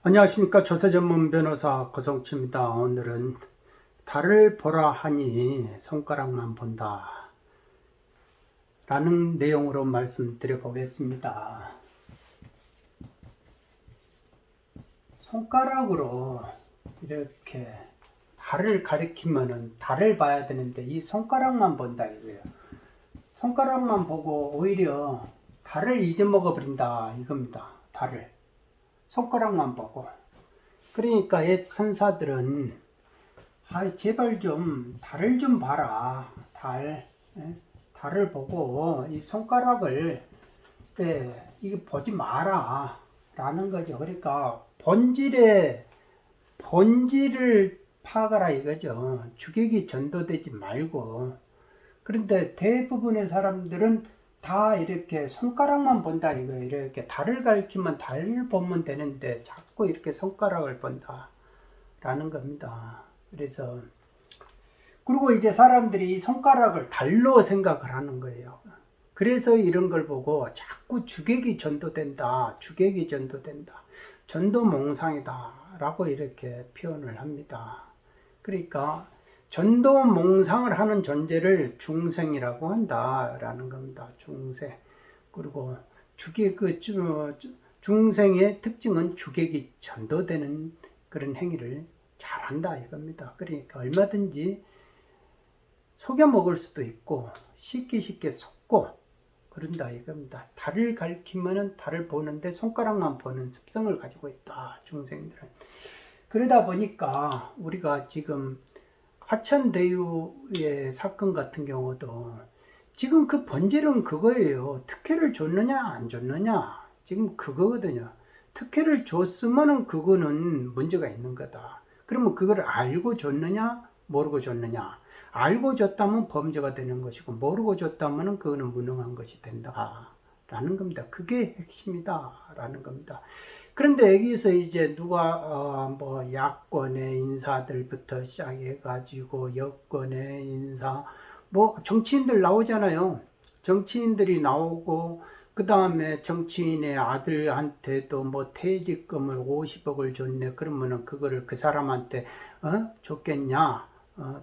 안녕하십니까. 조세 전문 변호사 고성치입니다. 오늘은 달을 보라 하니 손가락만 본다 라는 내용으로 말씀드려 보겠습니다. 손가락으로 이렇게 달을 가리키면은 달을 봐야 되는데 이 손가락만 본다 이거예요. 손가락만 보고 오히려 달을 잊어먹어 버린다 이겁니다. 달을 손가락만 보고. 그러니까 옛 선사들은 제발 좀 달을 좀 봐라. 달을 보고 이 손가락을 이거 보지 마라 라는 거죠. 그러니까 본질을 파가라 이거죠. 주객이 전도되지 말고. 그런데 대부분의 사람들은 다 이렇게 손가락만 본다 이거예요. 이렇게 달을 가리키면 달 보면 되는데 자꾸 이렇게 손가락을 본다 라는 겁니다. 그래서 그리고 이제 사람들이 이 손가락을 달로 생각을 하는 거예요. 그래서 이런 걸 보고 자꾸 주객이 전도된다, 전도몽상이다 라고 이렇게 표현을 합니다. 그러니까 전도몽상을 하는 존재를 중생이라고 한다라는 겁니다. 중생. 그리고 중생의 특징은 주객이 전도되는 그런 행위를 잘한다 이겁니다. 그러니까 얼마든지 속여 먹을 수도 있고 쉽게 속고 그런다 이겁니다. 달을 가리키면은 달을 보는데 손가락만 보는 습성을 가지고 있다 중생들은. 그러다 보니까 우리가 지금 화천대유의 사건 같은 경우도 지금 그 본질은 그거예요. 특혜를 줬느냐 안 줬느냐 지금 그거거든요. 특혜를 줬으면은 그거는 문제가 있는 거다. 그러면 그걸 알고 줬느냐 모르고 줬느냐. 알고 줬다면 범죄가 되는 것이고 모르고 줬다면 그거는 무능한 것이 된다 라는 겁니다. 그게 핵심이다 라는 겁니다. 그런데 여기서 이제 누가 뭐 야권의 인사들부터 시작해 가지고 여권의 인사 뭐 정치인들 나오잖아요. 정치인들이 나오고 그 다음에 정치인의 아들한테도 뭐 퇴직금을 50억을 줬네. 그러면은 그거를 그 사람한테 줬겠냐?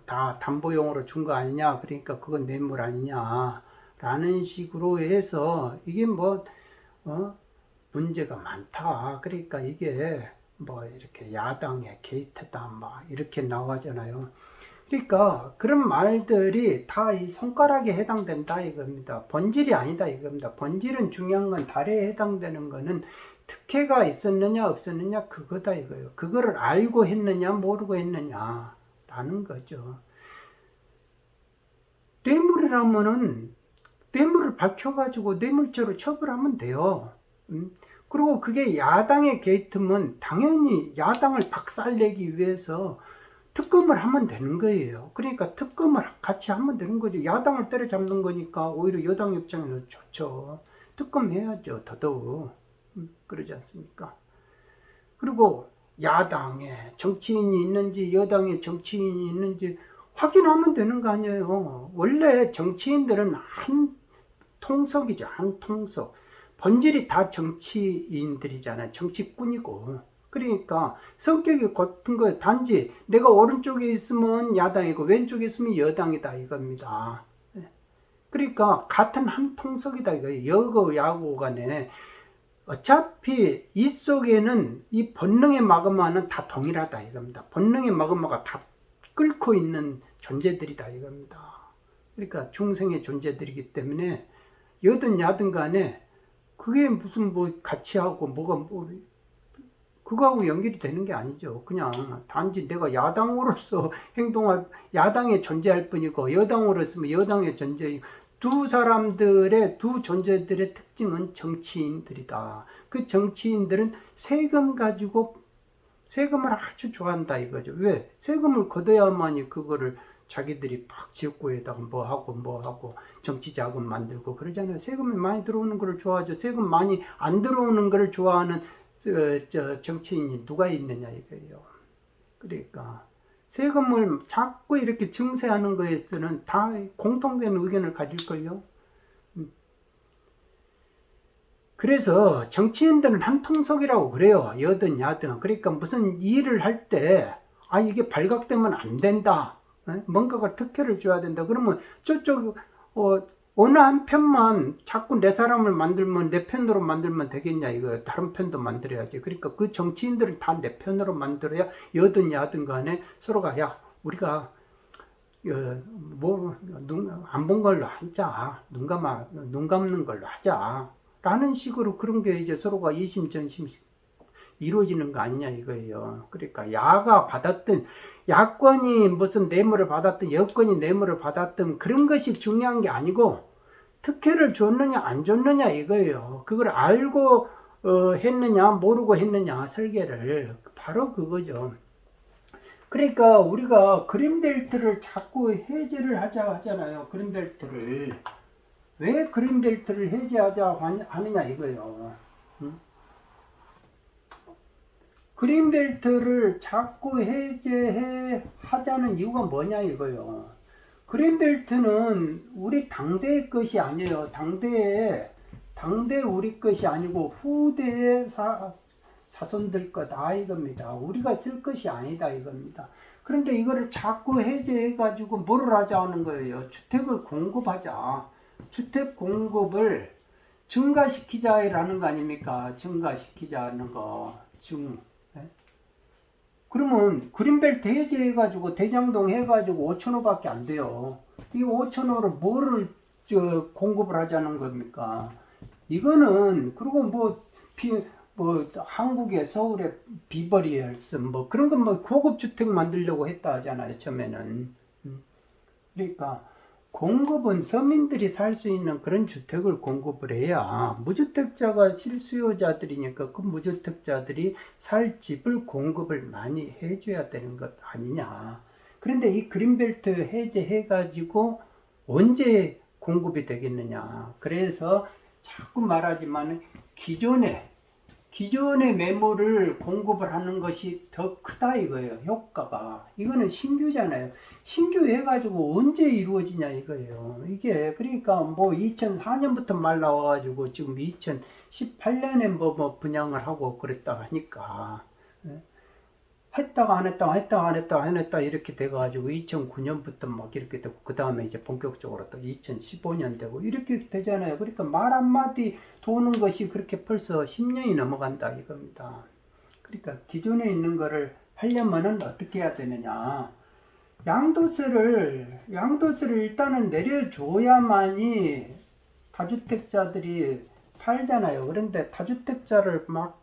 다 담보용으로 준 거 아니냐? 그러니까 그건 뇌물 아니냐? 라는 식으로 해서 이게 뭐 문제가 많다. 그러니까 이게 뭐 이렇게 야당의 게이트다 막 이렇게 나오잖아요. 그러니까 그런 말들이 다 이 손가락에 해당된다 이겁니다. 본질이 아니다 이겁니다. 본질은 중요한 건 달에 해당되는 거는 특혜가 있었느냐 없었느냐 그거다 이거예요. 그거를 알고 했느냐 모르고 했느냐 라는 거죠. 뇌물이라면은 뇌물을 밝혀가지고 뇌물죄로 처벌하면 돼요. 그리고 그게 야당의 게이트면 당연히 야당을 박살내기 위해서 특검을 하면 되는 거예요. 그러니까 특검을 같이 하면 되는 거죠. 야당을 때려잡는 거니까 오히려 여당 입장에는 좋죠. 특검해야죠. 더더욱. 그러지 않습니까? 그리고 야당에 정치인이 있는지 여당에 정치인이 있는지 확인하면 되는 거 아니에요. 원래 정치인들은 한 통속이죠. 한 통속. 본질이 다 정치인들이잖아요. 정치꾼이고. 그러니까 성격이 같은 거예요. 단지 내가 오른쪽에 있으면 야당이고 왼쪽에 있으면 여당이다 이겁니다. 그러니까 같은 한 통속이다 이거예요. 여고 야고 간에 어차피 이 속에는 이 본능의 마그마는 다 동일하다 이겁니다. 본능의 마그마가 다 끓고 있는 존재들이다 이겁니다. 그러니까 중생의 존재들이기 때문에 여든 야든 간에 그게 무슨 뭐 같이 하고 뭐가 뭐 그거하고 연결이 되는 게 아니죠. 그냥 단지 내가 야당으로서 행동할 야당에 존재할 뿐이고 여당으로서 여당의 존재 두 존재들의 특징은 정치인들이다. 그 정치인들은 세금 가지고 세금을 아주 좋아한다 이거죠. 왜? 세금을 걷어야만이 그거를 자기들이 막 지역구에다가 뭐 하고 정치 자금 만들고 그러잖아요. 세금이 많이 들어오는 걸 좋아하죠. 세금 많이 안 들어오는 걸 좋아하는 정치인이 누가 있느냐 이거예요. 그러니까 세금을 자꾸 이렇게 증세하는 거에서는 다 공통된 의견을 가질걸요. 그래서 정치인들은 한통속이라고 그래요. 여든 야든. 그러니까 무슨 일을 할 때, 아, 이게 발각되면 안 된다. 뭔가가 특혜를 줘야 된다. 그러면 저쪽, 어느 한 편만 자꾸 내 사람을 만들면 내 편으로 만들면 되겠냐. 이거 다른 편도 만들어야지. 그러니까 그 정치인들은 다 내 편으로 만들어야 여든 야든 간에 서로가, 야, 우리가 안 본 걸로 하자. 눈 감는 걸로 하자. 라는 식으로 그런 게 이제 서로가 이심전심 이루어지는 거 아니냐 이거예요. 그러니까 야권이 무슨 뇌물을 받았든 여권이 뇌물을 받았든 그런 것이 중요한 게 아니고 특혜를 줬느냐 안 줬느냐 이거예요. 그걸 알고 했느냐 모르고 했느냐 설계를 바로 그거죠. 그러니까 우리가 그린벨트를 자꾸 해제를 하자 하잖아요. 그린벨트를. 왜 그린벨트를 해제하자 하느냐 이거예요. 응? 그린벨트를 자꾸 해제하자는 이유가 뭐냐 이거예요. 그린벨트는 우리 당대의 것이 아니에요. 당대 우리 것이 아니고 후대의 자손들 거다 이겁니다. 우리가 쓸 것이 아니다 이겁니다. 그런데 이거를 자꾸 해제해가지고 뭐를 하자 하는 거예요. 주택을 공급하자. 주택 공급을 증가시키자라는 거 아닙니까? 증가시키자는 거. 그러면 그린벨트 해제해가지고 대장동 해가지고 5,000호밖에 안 돼요. 이 5,000호를 뭐를 공급을 하자는 겁니까? 이거는 그리고 한국의 서울의 비버리힐스 뭐 그런 거 뭐 고급 주택 만들려고 했다 하잖아요. 처음에는. 그러니까 공급은 서민들이 살 수 있는 그런 주택을 공급을 해야 무주택자가 실수요자들이니까 그 무주택자들이 살 집을 공급을 많이 해줘야 되는 것 아니냐. 그런데 이 그린벨트 해제해가지고 언제 공급이 되겠느냐. 그래서 자꾸 말하지만 기존의 매물을 공급을 하는 것이 더 크다 이거예요. 효과가. 이거는 신규잖아요. 신규 해가지고 언제 이루어지냐 이거예요. 이게 그러니까 뭐 2004년부터 말 나와가지고 지금 2018년에 뭐 분양을 하고 그랬다 하니까 했다가 안 했다 이렇게 돼가지고 2009년부터 막 이렇게 되고 그 다음에 이제 본격적으로 또 2015년 되고 이렇게 되잖아요. 그러니까 말 한마디 도는 것이 그렇게 벌써 10년이 넘어간다 이겁니다. 그러니까 기존에 있는 거를 하려면은 어떻게 해야 되느냐. 양도세를 일단은 내려줘야만이 다주택자들이 팔잖아요. 그런데 다주택자를 막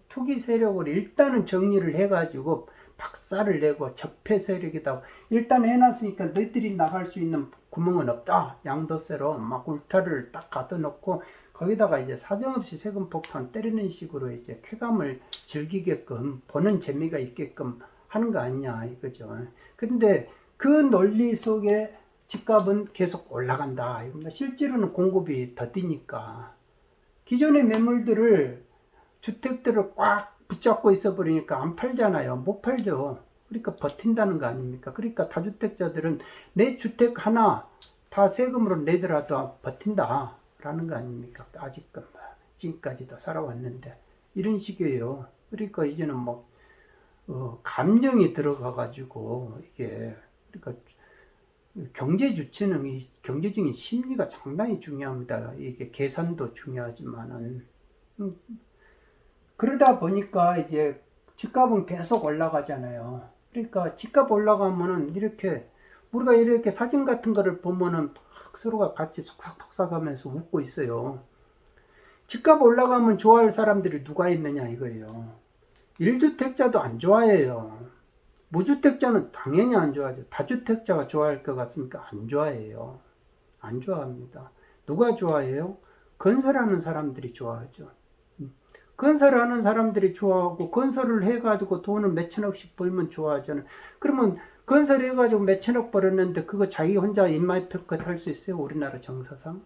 투기 세력을 일단은 정리를 해가지고 박살을 내고 적폐 세력이다. 일단 해놨으니까 너희들이 나갈 수 있는 구멍은 없다. 양도세로 막 울타리를 딱 가둬놓고 거기다가 이제 사정없이 세금 폭탄 때리는 식으로 이제 쾌감을 즐기게끔 보는 재미가 있게끔 하는 거 아니냐 이거죠. 근데 그 논리 속에 집값은 계속 올라간다. 실제로는 공급이 더디니까 기존의 매물들을 주택들을 꽉 붙잡고 있어 버리니까 안 팔잖아요. 못 팔죠. 그러니까 버틴다는 거 아닙니까? 그러니까 다주택자들은 내 주택 하나 다 세금으로 내더라도 버틴다 라는 거 아닙니까? 지금까지도 살아왔는데 이런 식이에요. 그러니까 이제는 감정이 들어가 가지고 이게 그러니까 경제 주체는 경제적인 심리가 상당히 중요합니다. 이게 계산도 중요하지만은 그러다 보니까 이제 집값은 계속 올라가잖아요. 그러니까 집값 올라가면은 우리가 이렇게 사진 같은 거를 보면은 서로가 같이 속삭속삭 하면서 웃고 있어요. 집값 올라가면 좋아할 사람들이 누가 있느냐 이거예요. 1주택자도 안 좋아해요. 무주택자는 당연히 안 좋아하죠. 다주택자가 좋아할 것 같습니까? 안 좋아해요. 안 좋아합니다. 누가 좋아해요? 건설하는 사람들이 좋아하죠. 건설하는 사람들이 좋아하고 건설을 해가지고 돈을 몇천억씩 벌면 좋아하잖아요. 그러면 건설해가지고 몇천억 벌었는데 그거 자기 혼자 인마이표컷 할 수 있어요? 우리나라 정서상?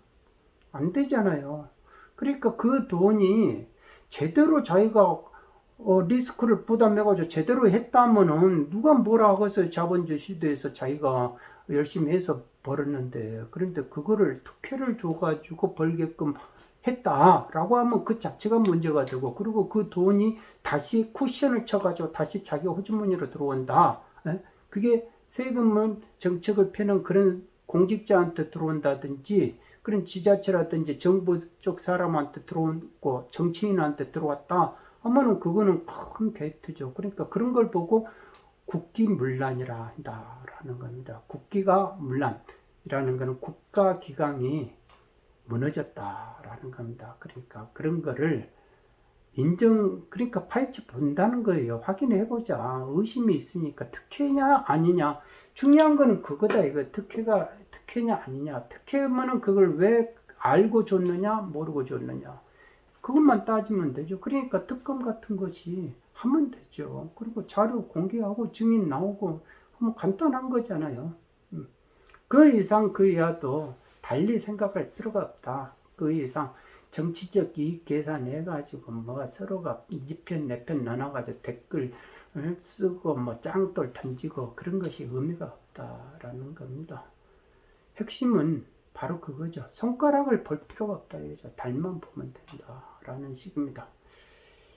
안 되잖아요. 그러니까 그 돈이 제대로 자기가 리스크를 부담해가지고 제대로 했다면은 누가 뭐라 하겠어요. 자본주의 시대에서 자기가 열심히 해서 벌었는데 그런데 그거를 특혜를 줘가지고 벌게끔 했다라고 하면 그 자체가 문제가 되고, 그리고 그 돈이 다시 쿠션을 쳐가지고 다시 자기 호주머니로 들어온다. 그게 세금은 정책을 펴는 그런 공직자한테 들어온다든지, 그런 지자체라든지 정부 쪽 사람한테 들어오고 정치인한테 들어왔다 하면은 그거는 큰 게이트죠. 그러니까 그런 걸 보고 국기문란이라 한다라는 겁니다. 국기가 문란이라는 것은 국가기강이 무너졌다라는 겁니다. 그러니까 그런 거를 그러니까 파헤쳐 본다는 거예요. 확인해 보자. 의심이 있으니까 특혜냐 아니냐. 중요한 거는 그거다. 이거 특혜냐 아니냐. 특혜면은 그걸 왜 알고 줬느냐 모르고 줬느냐. 그것만 따지면 되죠. 그러니까 특검 같은 것이 하면 되죠. 그리고 자료 공개하고 증인 나오고 하면 간단한 거잖아요. 그 이상 그 이하도 달리 생각할 필요가 없다. 그 이상 정치적 이익 계산해가지고 뭐 서로가 니 편 내 편 나눠가지고 댓글 쓰고 뭐 짱돌 던지고 그런 것이 의미가 없다라는 겁니다. 핵심은 바로 그거죠. 손가락을 볼 필요가 없다 이거죠. 달만 보면 된다라는 식입니다.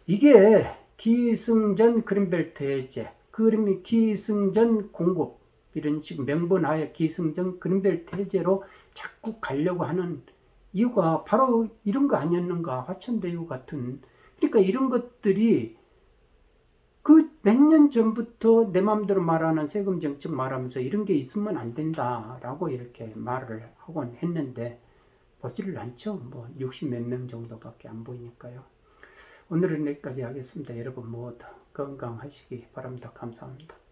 이게 기승전 그린벨트 해제, 그림이 기승전 공급 이런 식 명분하에 기승전 그린벨트 해제로 자꾸 가려고 하는 이유가 바로 이런 거 아니었는가. 화천대유 같은. 그러니까 이런 것들이 그 몇 년 전부터 내 마음대로 말하는 세금 정책 말하면서 이런 게 있으면 안 된다라고 이렇게 말을 하곤 했는데 보지를 않죠. 뭐 60 몇 명 정도밖에 안 보이니까요. 오늘은 여기까지 하겠습니다. 여러분 모두 건강하시기 바랍니다. 감사합니다.